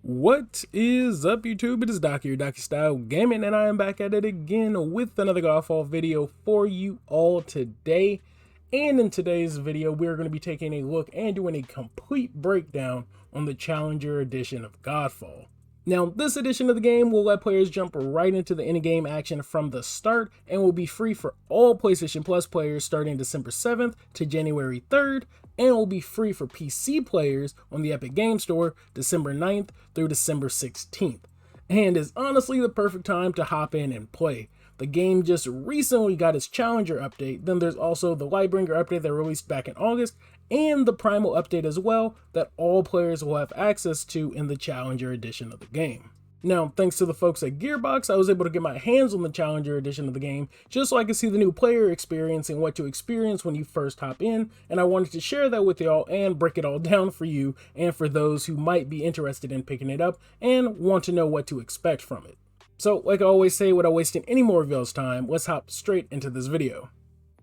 What is up, YouTube? It is Doc here, Doc Style Gaming, and I am back at it again with another GodFall video for you all today. And in today's video, we're going to be taking a look and doing a complete breakdown on the Challenger Edition of GodFall. Now, this edition of the game will let players jump right into the in-game action from the start and will be free for all PlayStation Plus players starting December 7th to January 3rd, and will be free for PC players on the Epic Game Store December 9th through December 16th. And is honestly the perfect time to hop in and play. The game just recently got its Challenger update, then there's also the Lightbringer update that released back in August, and the Primal update as well that all players will have access to in the Challenger edition of the game. Now, thanks to the folks at Gearbox, I was able to get my hands on the Challenger edition of the game just so I could see the new player experience and what to experience when you first hop in, and I wanted to share that with y'all and break it all down for you and for those who might be interested in picking it up and want to know what to expect from it. So, like I always say, without wasting any more of y'all's time, let's hop straight into this video.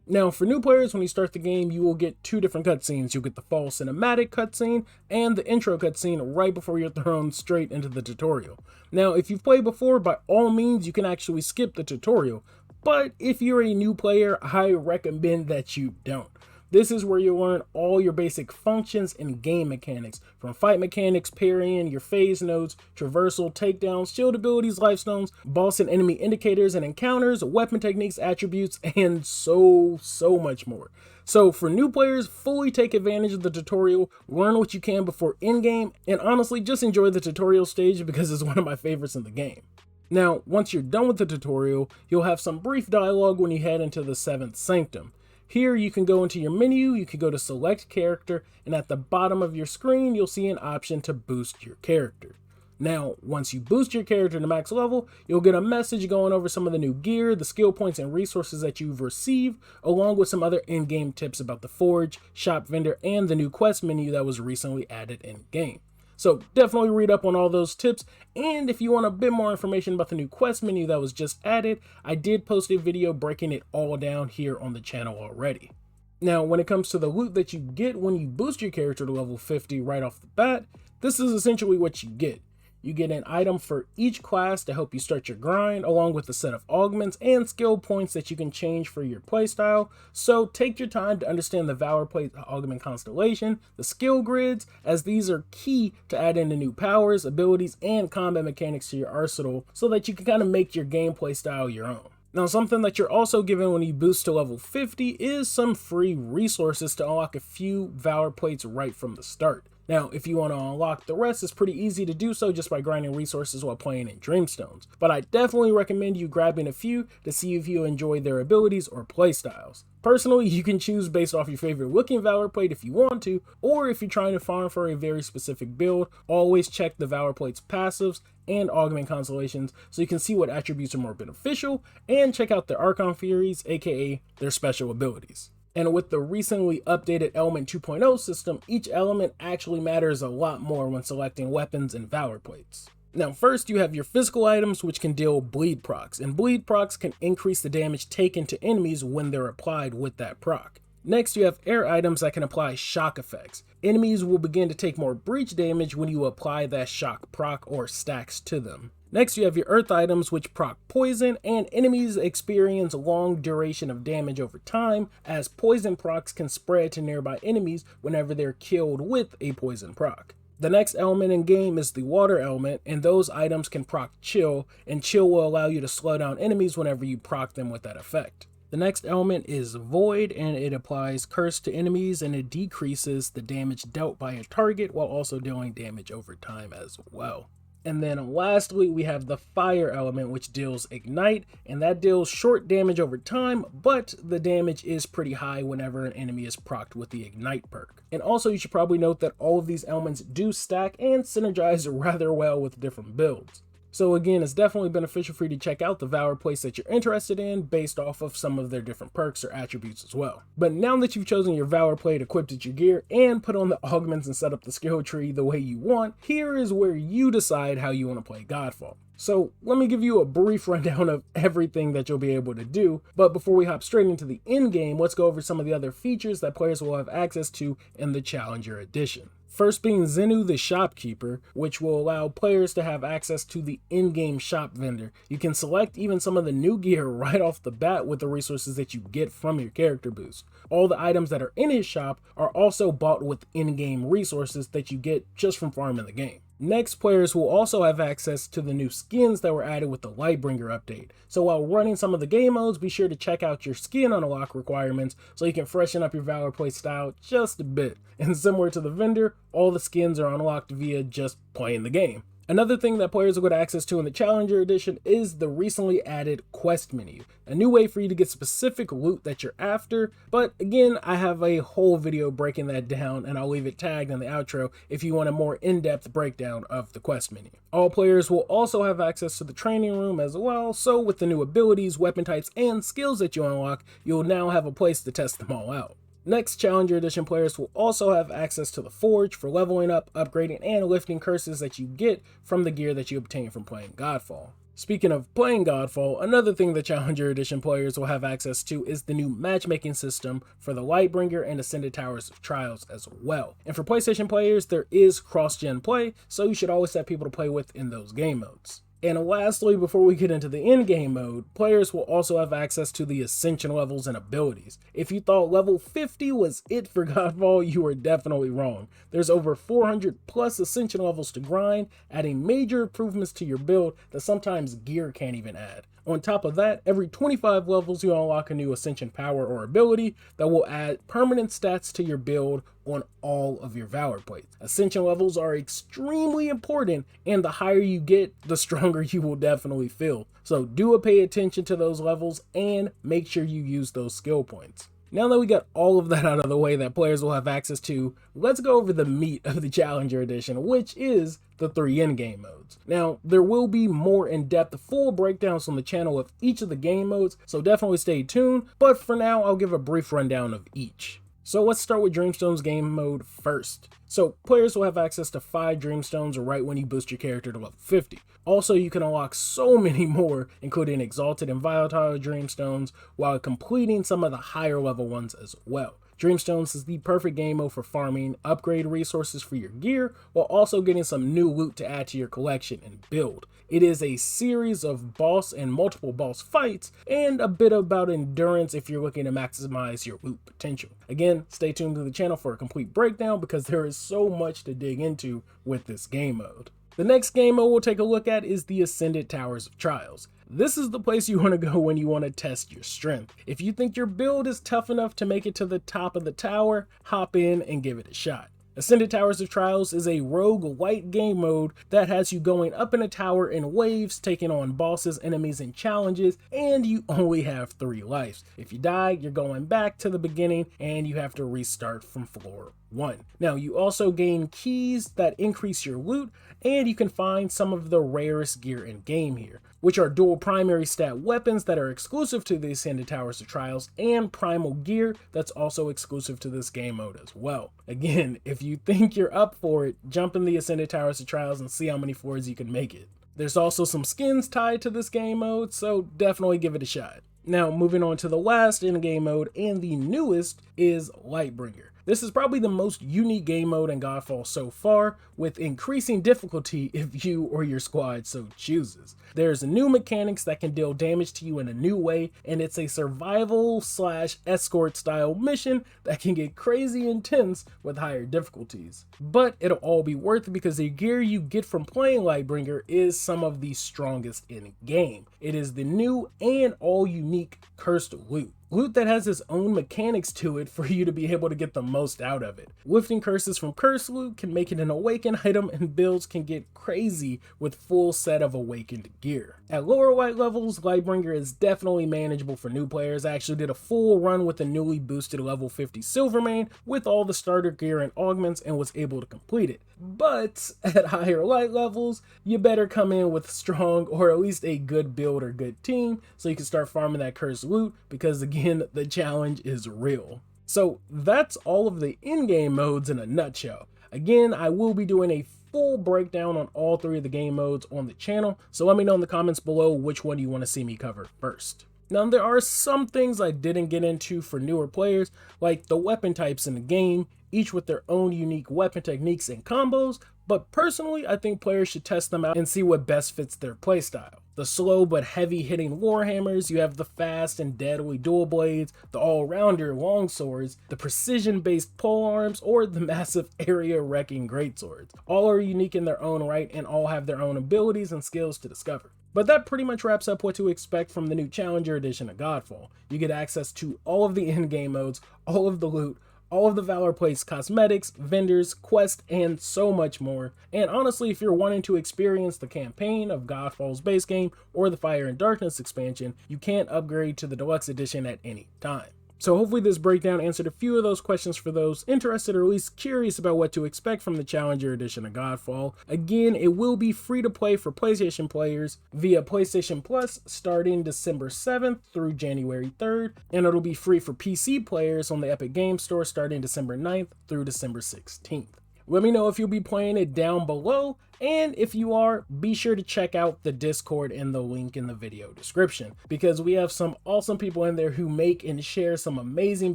Now, for new players, when you start the game, you will get two different cutscenes. You'll get the fall cinematic cutscene and the intro cutscene right before you're thrown straight into the tutorial. Now, if you've played before, by all means, you can actually skip the tutorial. But if you're a new player, I recommend that you don't. This is where you'll learn all your basic functions and game mechanics, from fight mechanics, parrying, your phase nodes, traversal, takedowns, shield abilities, life stones, boss and enemy indicators and encounters, weapon techniques, attributes, and so much more. So for new players, fully take advantage of the tutorial, learn what you can before in-game, and honestly just enjoy the tutorial stage because it's one of my favorites in the game. Now, once you're done with the tutorial, you'll have some brief dialogue when you head into the 7th Sanctum. Here you can go into your menu, you can go to select character, and at the bottom of your screen you'll see an option to boost your character. Now, once you boost your character to max level, you'll get a message going over some of the new gear, the skill points and resources that you've received, along with some other in-game tips about the forge, shop vendor, and the new quest menu that was recently added in-game. So definitely read up on all those tips, and if you want a bit more information about the new quest menu that was just added, I did post a video breaking it all down here on the channel already. Now, when it comes to the loot that you get when you boost your character to level 50 right off the bat, this is essentially what you get. You get an item for each class to help you start your grind, along with a set of augments and skill points that you can change for your playstyle. So take your time to understand the Valorplate augment constellation, the skill grids, as these are key to add in the new powers, abilities, and combat mechanics to your arsenal so that you can kind of make your gameplay style your own. Now, something that you're also given when you boost to level 50 is some free resources to unlock a few Valorplates right from the start. Now, if you want to unlock the rest, it's pretty easy to do so just by grinding resources while playing in Dreamstones. But I definitely recommend you grabbing a few to see if you enjoy their abilities or playstyles. Personally, you can choose based off your favorite looking Valorplate if you want to, or if you're trying to farm for a very specific build, always check the Valorplate's passives and augment constellations so you can see what attributes are more beneficial, and check out their Archon Furies, aka their special abilities. And with the recently updated Element 2.0 system, each element actually matters a lot more when selecting weapons and Valorplates. Now, first you have your physical items, which can deal bleed procs, and bleed procs can increase the damage taken to enemies when they're applied with that proc. Next, you have air items that can apply shock effects. Enemies will begin to take more breach damage when you apply that shock proc or stacks to them. Next, you have your earth items, which proc poison, and enemies experience long duration of damage over time, as poison procs can spread to nearby enemies whenever they're killed with a poison proc. The next element in game is the water element, and those items can proc chill, and chill will allow you to slow down enemies whenever you proc them with that effect. The next element is void, and it applies curse to enemies, and it decreases the damage dealt by a target while also dealing damage over time as well. And then lastly, we have the fire element, which deals ignite, and that deals short damage over time, but the damage is pretty high whenever an enemy is procced with the ignite perk. And also, you should probably note that all of these elements do stack and synergize rather well with different builds. So again, it's definitely beneficial for you to check out the Valorplates that you're interested in based off of some of their different perks or attributes as well. But now that you've chosen your Valorplate, equipped with your gear, and put on the augments and set up the skill tree the way you want, here is where you decide how you want to play GodFall. So let me give you a brief rundown of everything that you'll be able to do, but before we hop straight into the end game, let's go over some of the other features that players will have access to in the Challenger Edition. First being Zenu the Shopkeeper, which will allow players to have access to the in-game shop vendor. You can select even some of the new gear right off the bat with the resources that you get from your character boost. All the items that are in his shop are also bought with in-game resources that you get just from farming the game. Next, players will also have access to the new skins that were added with the Lightbringer update. So while running some of the game modes, be sure to check out your skin unlock requirements so you can freshen up your Valorplate style just a bit. And similar to the vendor, all the skins are unlocked via just playing the game. Another thing that players will get access to in the Challenger Edition is the recently added quest menu, a new way for you to get specific loot that you're after, but again, I have a whole video breaking that down and I'll leave it tagged in the outro if you want a more in-depth breakdown of the quest menu. All players will also have access to the training room as well, so with the new abilities, weapon types, and skills that you unlock, you'll now have a place to test them all out. Next, Challenger Edition players will also have access to the Forge for leveling up, upgrading, and lifting curses that you get from the gear that you obtain from playing GodFall. Speaking of playing GodFall, another thing the Challenger Edition players will have access to is the new matchmaking system for the Lightbringer and Ascended Towers of Trials as well. And for PlayStation players, there is cross-gen play, so you should always have people to play with in those game modes. And lastly, before we get into the in-game mode, players will also have access to the Ascension levels and abilities. If you thought level 50 was it for GodFall, you are definitely wrong. There's over 400 plus Ascension levels to grind, adding major improvements to your build that sometimes gear can't even add. On top of that, every 25 levels you unlock a new Ascension power or ability that will add permanent stats to your build on all of your Valorplates. Ascension levels are extremely important, and the higher you get, the stronger you will definitely feel. So do pay attention to those levels and make sure you use those skill points. Now that we got all of that out of the way that players will have access to, let's go over the meat of the Challenger Edition, which is the 3 in-game modes. Now, there will be more in-depth full breakdowns on the channel of each of the game modes, so definitely stay tuned, but for now, I'll give a brief rundown of each. So let's start with Dreamstone's game mode first. So players will have access to 5 Dreamstones right when you boost your character to level 50. Also, you can unlock so many more, including Exalted and Volatile Dreamstones, while completing some of the higher level ones as well. Dreamstones is the perfect game mode for farming, upgrade resources for your gear, while also getting some new loot to add to your collection and build. It is a series of boss and multiple boss fights, and a bit about endurance if you're looking to maximize your loot potential. Again, stay tuned to the channel for a complete breakdown because there is so much to dig into with this game mode. The next game mode we'll take a look at is the Ascended Towers of Trials. This is the place you want to go when you want to test your strength. If you think your build is tough enough to make it to the top of the tower, hop in and give it a shot. Ascended Towers of Trials is a roguelite game mode that has you going up in a tower in waves, taking on bosses, enemies, and challenges, and you only have 3 lives. If you die, you're going back to the beginning and you have to restart from floor 1. Now, you also gain keys that increase your loot, and you can find some of the rarest gear in game here, which are dual primary stat weapons that are exclusive to the Ascended Towers of Trials, and primal gear that's also exclusive to this game mode as well. Again, if you think you're up for it, jump in the Ascended Towers of Trials and see how many floors you can make it. There's also some skins tied to this game mode, so definitely give it a shot. Now, moving on to the last in-game mode and the newest is Lightbringer. This is probably the most unique game mode in GodFall so far, with increasing difficulty if you or your squad so chooses. There's new mechanics that can deal damage to you in a new way, and it's a survival/escort style mission that can get crazy intense with higher difficulties. But it'll all be worth it because the gear you get from playing Lightbringer is some of the strongest in game. It is the new and all unique cursed loot. Loot that has its own mechanics to it for you to be able to get the most out of it. Lifting curses from cursed loot can make it an awakened item, and builds can get crazy with full set of awakened gear. At lower light levels, Lightbringer is definitely manageable for new players. I actually did a full run with the newly boosted level 50 Silvermane with all the starter gear and augments and was able to complete it. But at higher light levels, you better come in with strong or at least a good build or good team so you can start farming that cursed loot, because again, the challenge is real. So that's all of the in-game modes in a nutshell. Again, I will be doing a full breakdown on all 3 of the game modes on the channel, so let me know in the comments below which one you want to see me cover first. Now, there are some things I didn't get into for newer players, like the weapon types in the game each with their own unique weapon techniques and combos, but personally, I think players should test them out and see what best fits their playstyle. The slow but heavy hitting warhammers, you have the fast and deadly dual blades, the all-rounder longswords, the precision-based polearms, or the massive area-wrecking greatswords. All are unique in their own right and all have their own abilities and skills to discover. But that pretty much wraps up what to expect from the new Challenger Edition of GodFall. You get access to all of the in-game modes, all of the loot, all of the Valorplate's cosmetics, vendors, quests, and so much more. And honestly, if you're wanting to experience the campaign of GodFall's base game or the Fire and Darkness expansion, you can't upgrade to the Deluxe Edition at any time. So hopefully this breakdown answered a few of those questions for those interested or at least curious about what to expect from the Challenger Edition of GodFall. Again, it will be free to play for PlayStation players via PlayStation Plus starting December 7th through January 3rd, and it'll be free for PC players on the Epic Games Store starting December 9th through December 16th. Let me know if you'll be playing it down below, and if you are, be sure to check out the Discord in the link in the video description, because we have some awesome people in there who make and share some amazing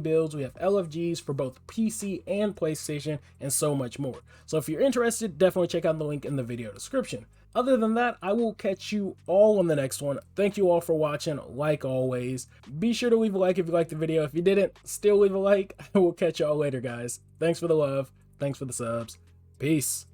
builds. We have LFGs for both PC and PlayStation, and so much more. So if you're interested, definitely check out the link in the video description. Other than that, I will catch you all on the next one. Thank you all for watching, like always. Be sure to leave a like if you liked the video. If you didn't, still leave a like. I will catch y'all later, guys. Thanks for the love. Thanks for the subs. Peace.